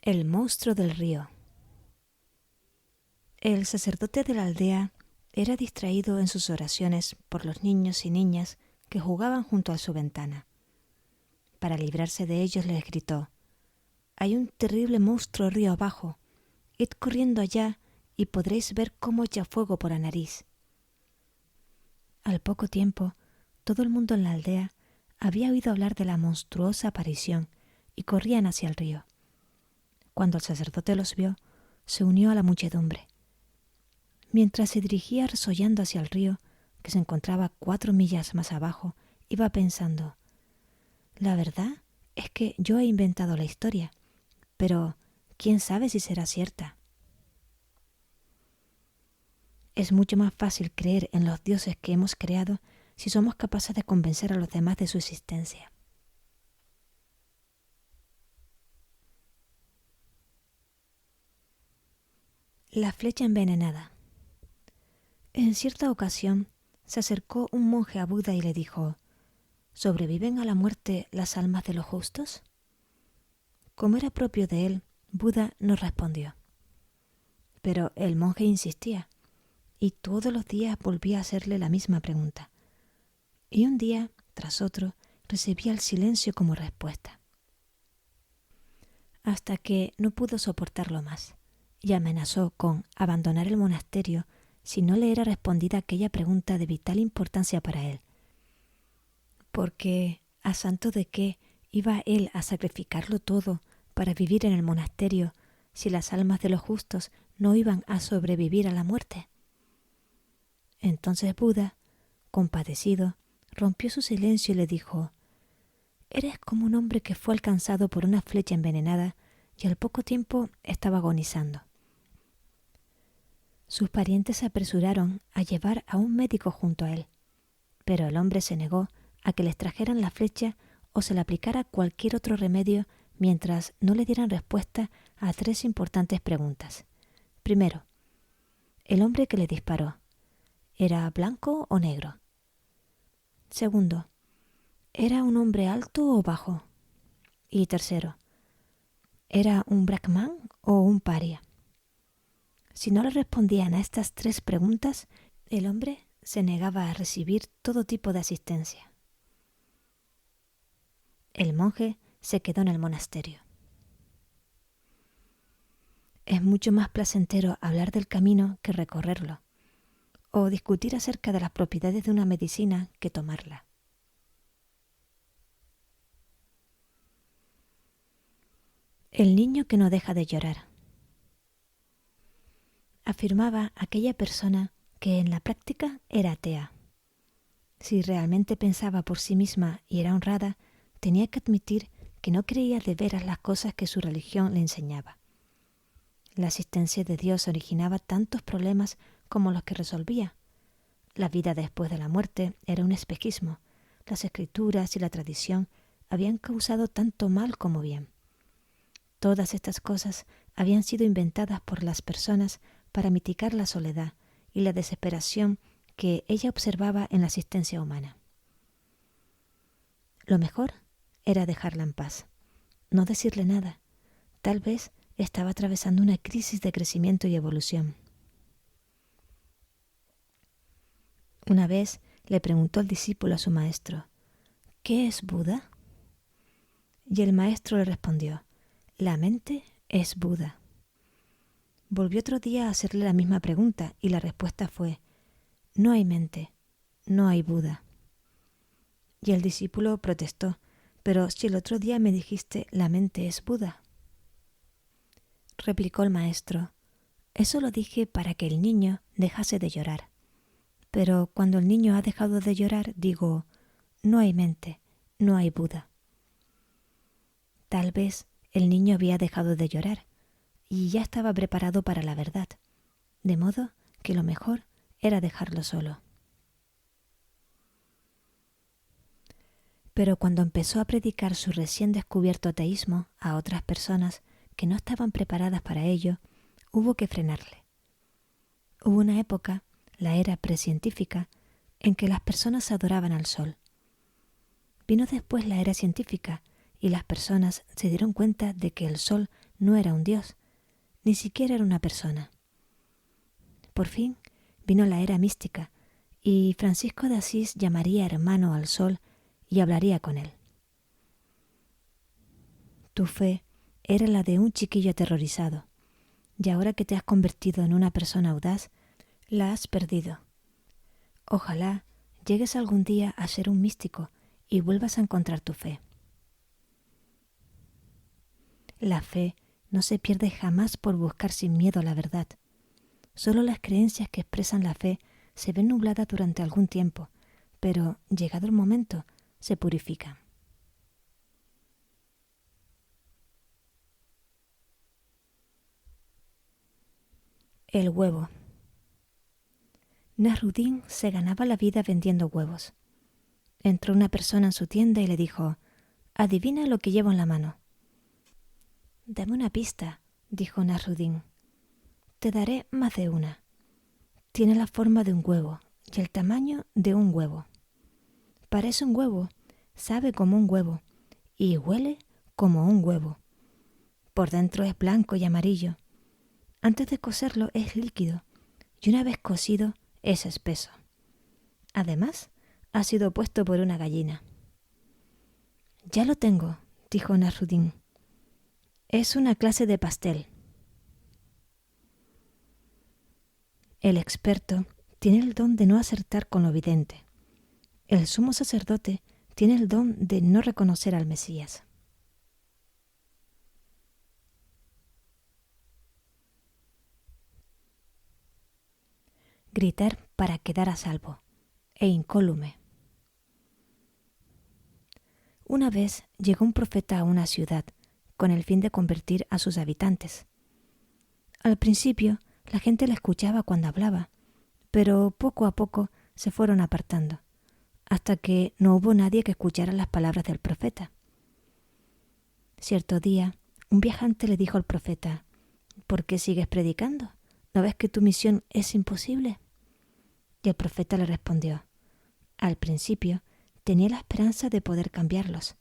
El monstruo del río. El sacerdote de la aldea era distraído en sus oraciones por los niños y niñas que jugaban junto a su ventana. Para librarse de ellos les gritó: «Hay un terrible monstruo río abajo. Id corriendo allá y podréis ver cómo echa fuego por la nariz». Al poco tiempo, todo el mundo en la aldea había oído hablar de la monstruosa aparición y corrían hacia el río. Cuando el sacerdote los vio, se unió a la muchedumbre. Mientras se dirigía resollando hacia el río, que se encontraba 4 millas más abajo, iba pensando: «La verdad es que yo he inventado la historia, pero ¿quién sabe si será cierta?». Es mucho más fácil creer en los dioses que hemos creado si somos capaces de convencer a los demás de su existencia. La flecha envenenada. En cierta ocasión se acercó un monje a Buda y le dijo: ¿sobreviven a la muerte las almas de los justos? Como era propio de él, Buda no respondió. Pero el monje insistía, y todos los días volvía a hacerle la misma pregunta. Y un día, tras otro, recibía el silencio como respuesta. Hasta que no pudo soportarlo más, y amenazó con abandonar el monasterio si no le era respondida aquella pregunta de vital importancia para él. Porque, ¿a santo de qué iba él a sacrificarlo todo para vivir en el monasterio si las almas de los justos no iban a sobrevivir a la muerte? Entonces Buda, compadecido, rompió su silencio y le dijo: «Eres como un hombre que fue alcanzado por una flecha envenenada y al poco tiempo estaba agonizando». Sus parientes se apresuraron a llevar a un médico junto a él, pero el hombre se negó a que les trajeran la flecha o se le aplicara cualquier otro remedio mientras no le dieran respuesta a 3 importantes preguntas. Primero, ¿el hombre que le disparó era blanco o negro? Segundo, ¿era un hombre alto o bajo? Y tercero, ¿era un brahman o un paria? Si no le respondían a estas 3 preguntas, el hombre se negaba a recibir todo tipo de asistencia. El monje se quedó en el monasterio. Es mucho más placentero hablar del camino que recorrerlo, o discutir acerca de las propiedades de una medicina que tomarla. El niño que no deja de llorar. Afirmaba aquella persona que en la práctica era atea. Si realmente pensaba por sí misma y era honrada, tenía que admitir que no creía de veras las cosas que su religión le enseñaba. La existencia de Dios originaba tantos problemas como los que resolvía. La vida después de la muerte era un espejismo. Las escrituras y la tradición habían causado tanto mal como bien. Todas estas cosas habían sido inventadas por las personas para mitigar la soledad y la desesperación que ella observaba en la existencia humana. Lo mejor era dejarla en paz, no decirle nada. Tal vez estaba atravesando una crisis de crecimiento y evolución. Una vez le preguntó el discípulo a su maestro: ¿qué es Buda? Y el maestro le respondió: la mente es Buda. Volvió otro día a hacerle la misma pregunta y la respuesta fue: no hay mente, no hay Buda. Y el discípulo protestó: pero si el otro día me dijiste la mente es Buda. Replicó el maestro: eso lo dije para que el niño dejase de llorar. Pero cuando el niño ha dejado de llorar, digo: no hay mente, no hay Buda. Tal vez el niño había dejado de llorar y ya estaba preparado para la verdad, de modo que lo mejor era dejarlo solo. Pero cuando empezó a predicar su recién descubierto ateísmo a otras personas que no estaban preparadas para ello, hubo que frenarle. Hubo una época, la era precientífica, en que las personas adoraban al sol. Vino después la era científica y las personas se dieron cuenta de que el sol no era un dios, ni siquiera era una persona. Por fin vino la era mística, y Francisco de Asís llamaría hermano al sol y hablaría con él. Tu fe era la de un chiquillo aterrorizado, y ahora que te has convertido en una persona audaz, la has perdido. Ojalá llegues algún día a ser un místico y vuelvas a encontrar tu fe. La fe no se pierde jamás por buscar sin miedo la verdad. Solo las creencias que expresan la fe se ven nubladas durante algún tiempo, pero, llegado el momento, se purifican. El huevo. Nasruddin se ganaba la vida vendiendo huevos. Entró una persona en su tienda y le dijo: «Adivina lo que llevo en la mano». «Dame una pista», dijo Nasruddin. «Te daré más de una. Tiene la forma de un huevo y el tamaño de un huevo. Parece un huevo, sabe como un huevo y huele como un huevo. Por dentro es blanco y amarillo. Antes de cocerlo es líquido y una vez cocido es espeso. Además, ha sido puesto por una gallina». «Ya lo tengo», dijo Nasruddin. «Es una clase de pastel». El experto tiene el don de no acertar con lo evidente. El sumo sacerdote tiene el don de no reconocer al Mesías. Gritar para quedar a salvo, e incólume. Una vez llegó un profeta a una ciudad con el fin de convertir a sus habitantes. Al principio, la gente le escuchaba cuando hablaba, pero poco a poco se fueron apartando, hasta que no hubo nadie que escuchara las palabras del profeta. Cierto día, un viajante le dijo al profeta: «¿Por qué sigues predicando? ¿No ves que tu misión es imposible?». Y el profeta le respondió: «Al principio tenía la esperanza de poder cambiarlos,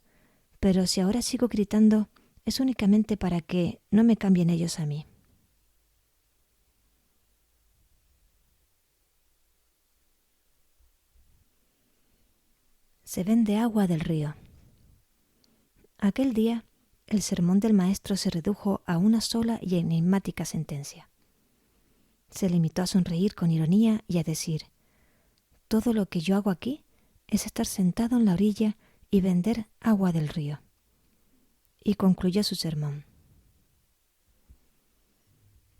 pero si ahora sigo gritando es únicamente para que no me cambien ellos a mí». Se vende agua del río. Aquel día, el sermón del maestro se redujo a una sola y enigmática sentencia. Se limitó a sonreír con ironía y a decir: «Todo lo que yo hago aquí es estar sentado en la orilla y vender agua del río». Y concluyó su sermón.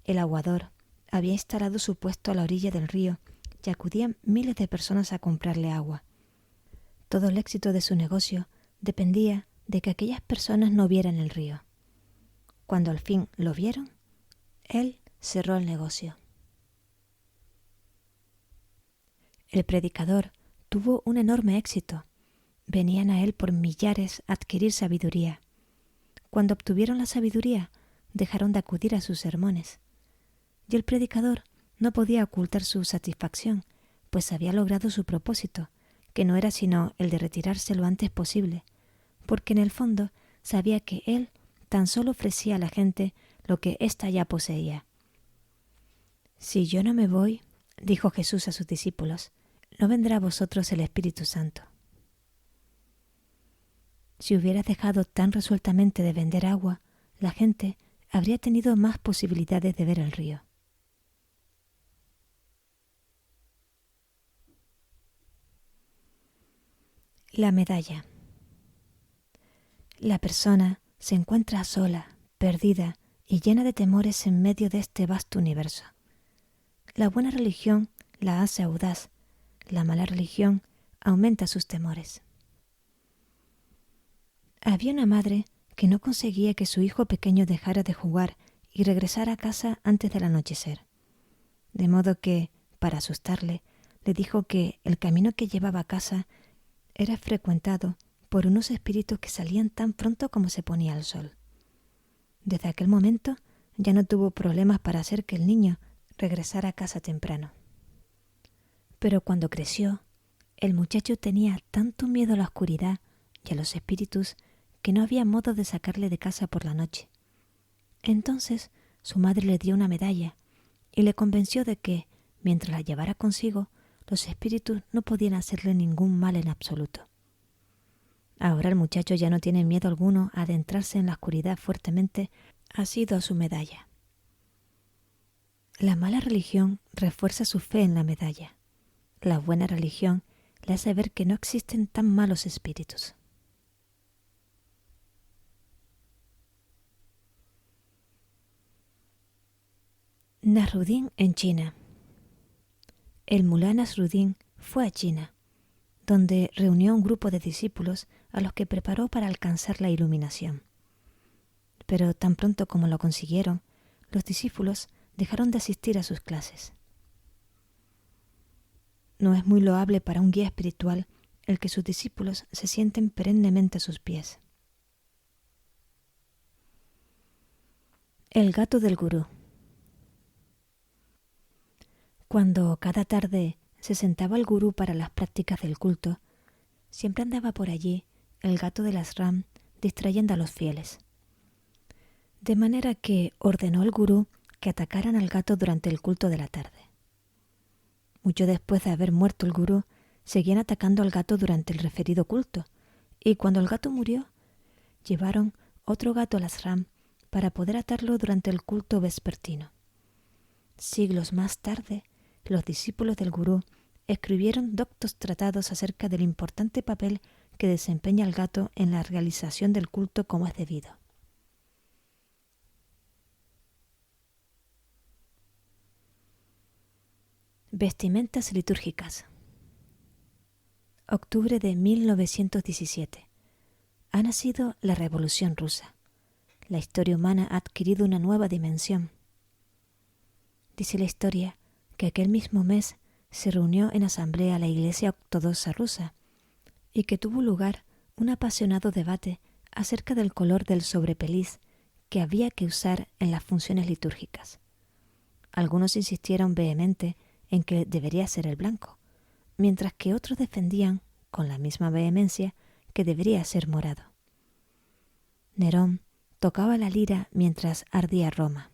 El aguador había instalado su puesto a la orilla del río y acudían miles de personas a comprarle agua. Todo el éxito de su negocio dependía de que aquellas personas no vieran el río. Cuando al fin lo vieron, él cerró el negocio. El predicador tuvo un enorme éxito. Venían a él por millares a adquirir sabiduría. Cuando obtuvieron la sabiduría, dejaron de acudir a sus sermones. Y el predicador no podía ocultar su satisfacción, pues había logrado su propósito, que no era sino el de retirarse lo antes posible, porque en el fondo sabía que él tan solo ofrecía a la gente lo que ésta ya poseía. «Si yo no me voy», dijo Jesús a sus discípulos, «no vendrá a vosotros el Espíritu Santo». Si hubieras dejado tan resueltamente de vender agua, la gente habría tenido más posibilidades de ver el río. La medalla. La persona se encuentra sola, perdida y llena de temores en medio de este vasto universo. La buena religión la hace audaz, la mala religión aumenta sus temores. Había una madre que no conseguía que su hijo pequeño dejara de jugar y regresara a casa antes del anochecer. De modo que, para asustarle, le dijo que el camino que llevaba a casa era frecuentado por unos espíritus que salían tan pronto como se ponía el sol. Desde aquel momento ya no tuvo problemas para hacer que el niño regresara a casa temprano. Pero cuando creció, el muchacho tenía tanto miedo a la oscuridad y a los espíritus que no había modo de sacarle de casa por la noche. Entonces su madre le dio una medalla y le convenció de que, mientras la llevara consigo, los espíritus no podían hacerle ningún mal en absoluto. Ahora el muchacho ya no tiene miedo alguno a adentrarse en la oscuridad fuertemente asido a su medalla. La mala religión refuerza su fe en la medalla. La buena religión le hace ver que no existen tan malos espíritus. Nasruddin en China. El mulá Nasruddin fue a China, donde reunió un grupo de discípulos a los que preparó para alcanzar la iluminación. Pero tan pronto como lo consiguieron, los discípulos dejaron de asistir a sus clases. No es muy loable para un guía espiritual el que sus discípulos se sienten perennemente a sus pies. El gato del gurú. Cuando cada tarde se sentaba el gurú para las prácticas del culto, siempre andaba por allí el gato del ashram distrayendo a los fieles. De manera que ordenó el gurú que atacaran al gato durante el culto de la tarde. Mucho después de haber muerto el gurú, seguían atacando al gato durante el referido culto, y cuando el gato murió, llevaron otro gato al ashram para poder atarlo durante el culto vespertino. Siglos más tarde, los discípulos del gurú escribieron doctos tratados acerca del importante papel que desempeña el gato en la realización del culto como es debido. Vestimentas litúrgicas. Octubre de 1917. Ha nacido la Revolución Rusa. La historia humana ha adquirido una nueva dimensión. Dice la historia que aquel mismo mes se reunió en asamblea la Iglesia Ortodoxa rusa y que tuvo lugar un apasionado debate acerca del color del sobrepeliz que había que usar en las funciones litúrgicas. Algunos insistieron vehemente en que debería ser el blanco, mientras que otros defendían, con la misma vehemencia, que debería ser morado. Nerón tocaba la lira mientras ardía Roma.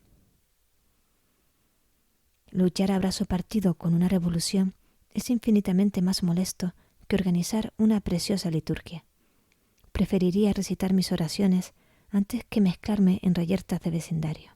Luchar a brazo partido con una revolución es infinitamente más molesto que organizar una preciosa liturgia. Preferiría recitar mis oraciones antes que mezclarme en reyertas de vecindario.